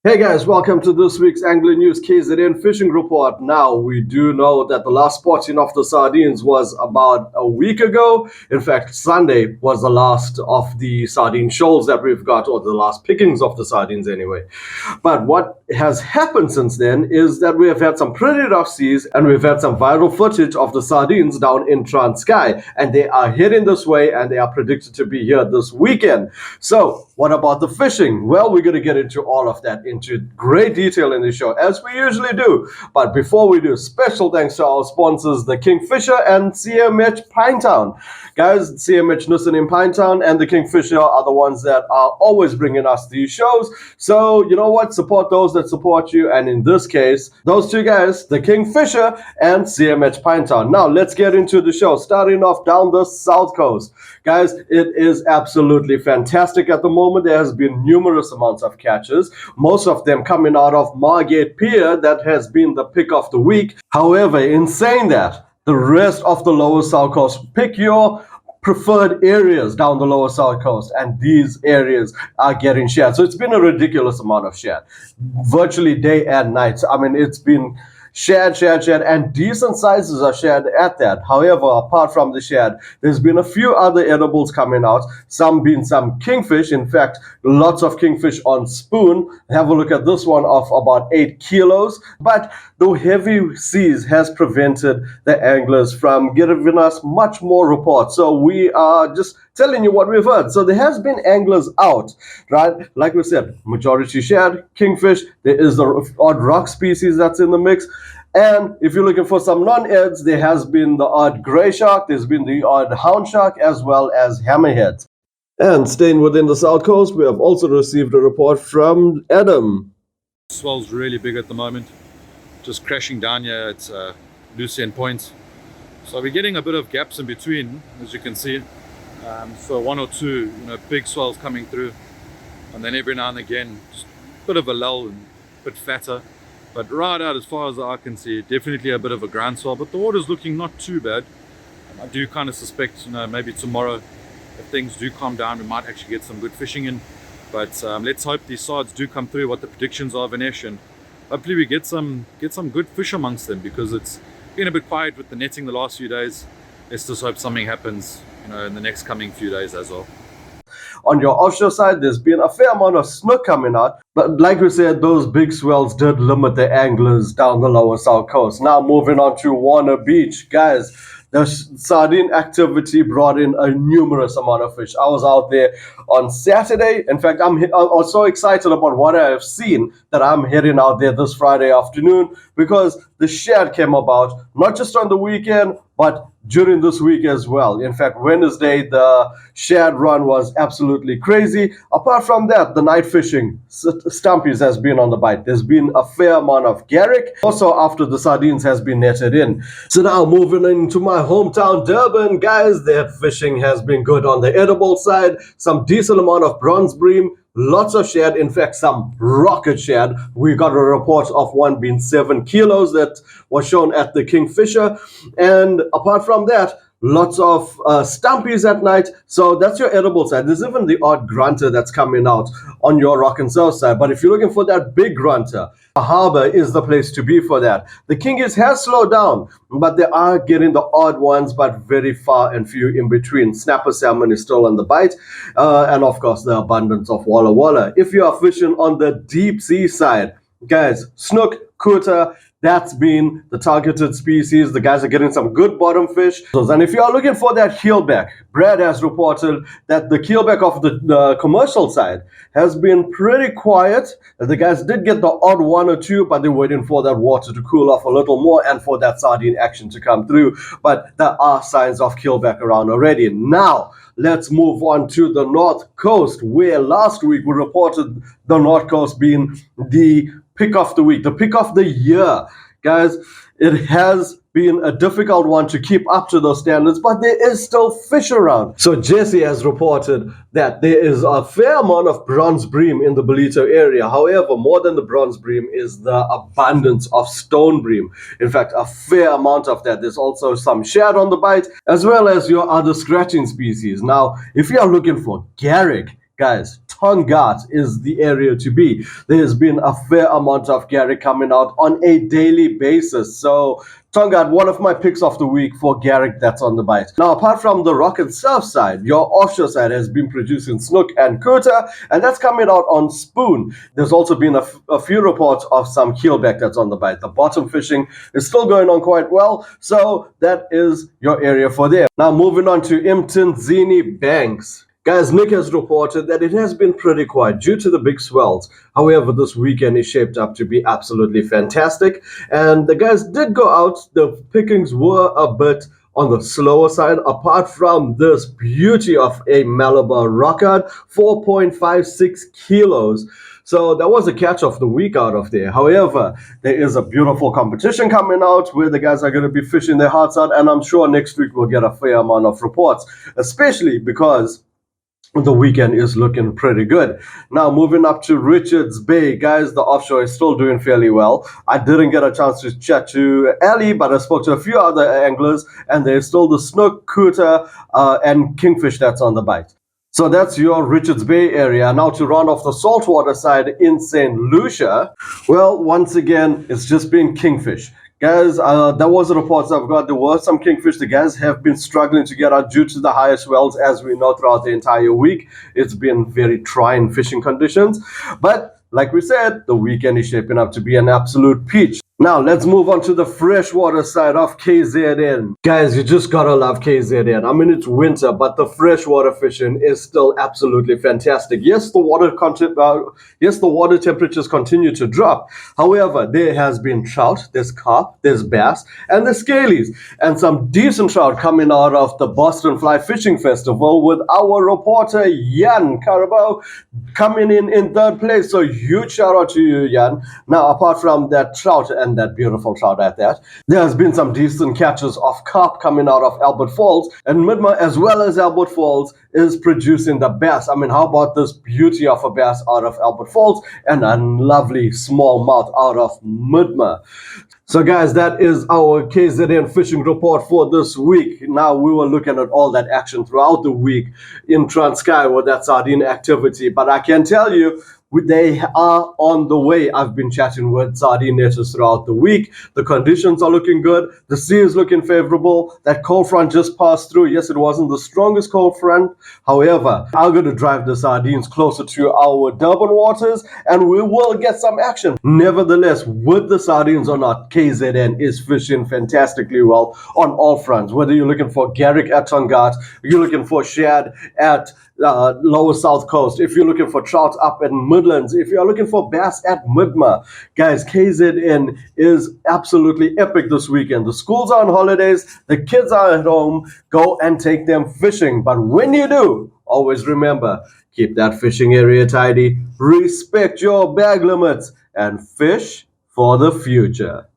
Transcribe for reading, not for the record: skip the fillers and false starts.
Hey guys, welcome to this week's Angling News KZN Fishing Report. Now, we do know that the last spotting of the sardines was about a week ago. In fact, Sunday was the last of the sardine shoals that we've got, or the last pickings of the sardines anyway. But what has happened since then is that we have had some pretty rough seas and we've had some viral footage of the sardines down in Transkei. And they are heading this way and they are predicted to be here this weekend. So, what about the fishing? Well, we're going to get into all of that into great detail in the show, as we usually do. But before we do, special thanks to our sponsors, the Kingfisher and CMH Pinetown. Guys, CMH Nussen in Pinetown and the Kingfisher are the ones that are always bringing us these shows. So, you know what? Support those that support you. And in this case, those two guys, the Kingfisher and CMH Pinetown. Now, let's get into the show, starting off down the south coast. Guys, it is absolutely fantastic at the moment. There has been numerous amounts of catches, most of them coming out of Margate Pier. That has been the pick of the week. However, in saying that, the rest of the lower south coast, pick your preferred areas down the lower south coast, and these areas are getting shared. So it's been a ridiculous amount of share, virtually day and night. I mean, it's been shared, and decent sizes are shared at that. However, apart from the shared, there's been a few other edibles coming out, some being some kingfish. In fact, lots of kingfish on spoon. Have a look at this one of about 8 kilos. But the heavy seas has prevented the anglers from giving us much more reports. So we are just telling you what we've heard. So there has been anglers out, right? Like we said, majority shared, kingfish. There is the odd rock species that's in the mix. And if you're looking for some non-eds, there has been the odd grey shark, there's been the odd hound shark, as well as hammerheads. And staying within the south coast, we have also received a report from Adam. Swell's really big at the moment, just crashing down here at loose end points. So we're getting a bit of gaps in between, as you can see. So one or two, big swells coming through, and then every now and again, just a bit of a lull and a bit fatter. But right out as far as the eye can see, definitely a bit of a ground swell, but the water's looking not too bad. I do kind of suspect, maybe tomorrow, if things do calm down, we might actually get some good fishing in. But let's hope these sards do come through, what the predictions are, Vinesh, and hopefully we get some good fish amongst them, because it's been a bit quiet with the netting the last few days. Let's just hope something happens, in the next coming few days as well. On your offshore side, there's been a fair amount of snook coming out, but like we said, those big swells did limit the anglers down the lower south coast. Now moving on to Warner Beach, guys. The sardine activity brought in a numerous amount of fish. I was out there on Saturday. In fact, I was so excited about what I have seen that I'm heading out there this Friday afternoon, because the shed came about not just on the weekend, but during this week as well. In fact, Wednesday, the shed run was absolutely crazy. Apart from that, the night fishing, Stumpies has been on the bite. There's been a fair amount of Garrick, also after the sardines has been netted in. So now moving into my hometown, Durban, guys, their fishing has been good on the edible side. Some decent amount of bronze bream, lots of shad, in fact some rocket shad. We got a report of one being 7 kilos that was shown at the Kingfisher. And apart from that, lots of stumpies at night. So that's your edible side. There's even the odd grunter that's coming out on your rock and surf side. But if you're looking for that big grunter, the harbor is the place to be for that. The Kingies has slowed down, but they are getting the odd ones, but very far and few in between. Snapper salmon is still on the bite, and of course the abundance of walla walla. If you are fishing on the deep sea side, guys, snook, kuta, that's been the targeted species. The guys are getting some good bottom fish. And if you are looking for that keelback, Brad has reported that the keelback of the commercial side has been pretty quiet. The guys did get the odd one or two, but they're waiting for that water to cool off a little more and for that sardine action to come through. But there are signs of keelback around already. Now, let's move on to the North Coast, where last week we reported the North Coast being the pick of the week, the pick of the year. Guys, it has been a difficult one to keep up to those standards, but there is still fish around. So Jesse has reported that there is a fair amount of bronze bream in the Belito area. However, more than the bronze bream is the abundance of stone bream. In fact, a fair amount of that. There's also some shad on the bite, as well as your other scratching species. Now, if you are looking for Garrick, guys, Tongat is the area to be. There's been a fair amount of Garrick coming out on a daily basis. So Tongat, one of my picks of the week for Garrick that's on the bite. Now, apart from the rock and surf side, your offshore side has been producing snook and kuta, and that's coming out on spoon. There's also been a few reports of some keelback that's on the bite. The bottom fishing is still going on quite well, so that is your area for there. Now, moving on to Imtinzini Banks. Guys, Nick has reported that it has been pretty quiet due to the big swells. However, this weekend is shaped up to be absolutely fantastic. And the guys did go out. The pickings were a bit on the slower side, apart from this beauty of a Malabar rockard, 4.56 kilos. So that was a catch of the week out of there. However, there is a beautiful competition coming out where the guys are going to be fishing their hearts out. And I'm sure next week we'll get a fair amount of reports, especially because the weekend is looking pretty good. Now, moving up to Richards Bay, guys, the offshore is still doing fairly well. I didn't get a chance to chat to Ali, but I spoke to a few other anglers, and there's still the snook, kuta, and kingfish that's on the bite. So that's your Richards Bay area. Now to round off the saltwater side in St. Lucia, well, once again, it's just been kingfish. Guys, that was the reports I've got. There were some kingfish. The guys have been struggling to get out due to the higher swells, as we know, throughout the entire week. It's been very trying fishing conditions. But like we said, the weekend is shaping up to be an absolute peach. Now, let's move on to the freshwater side of KZN. Guys, you just gotta love KZN. I mean, it's winter, but the freshwater fishing is still absolutely fantastic. Yes, the water temperatures continue to drop. However, there has been trout, there's carp, there's bass, and there's scalies. And some decent trout coming out of the Boston Fly Fishing Festival with our reporter, Jan Carabao, coming in third place. So huge shout out to you, Jan. Now, apart from that trout and that beautiful trout at that, there has been some decent catches of carp coming out of Albert Falls, and Midma, as well as Albert Falls, is producing the bass. I mean, how about this beauty of a bass out of Albert Falls and a lovely smallmouth out of Midma? So guys, that is our KZN fishing report for this week. Now we were looking at all that action throughout the week in Transkei with that sardine activity, but I can tell you, they are on the way. I've been chatting with sardine netters throughout the week. The conditions are looking good. The sea is looking favorable. That cold front just passed through. Yes, it wasn't the strongest cold front. However, I'm going to drive the sardines closer to our Durban waters and we will get some action. Nevertheless, with the sardines or not, KZN is fishing fantastically well on all fronts. Whether you're looking for Garrick at Tongat, you're looking for shad at lower south coast, if you're looking for trout up in Midlands, if you're looking for bass at Midma, guys, KZN is absolutely epic this weekend. The schools are on holidays, the kids are at home. Go and take them fishing, but when you do, always remember, keep that fishing area tidy, respect your bag limits, and fish for the future.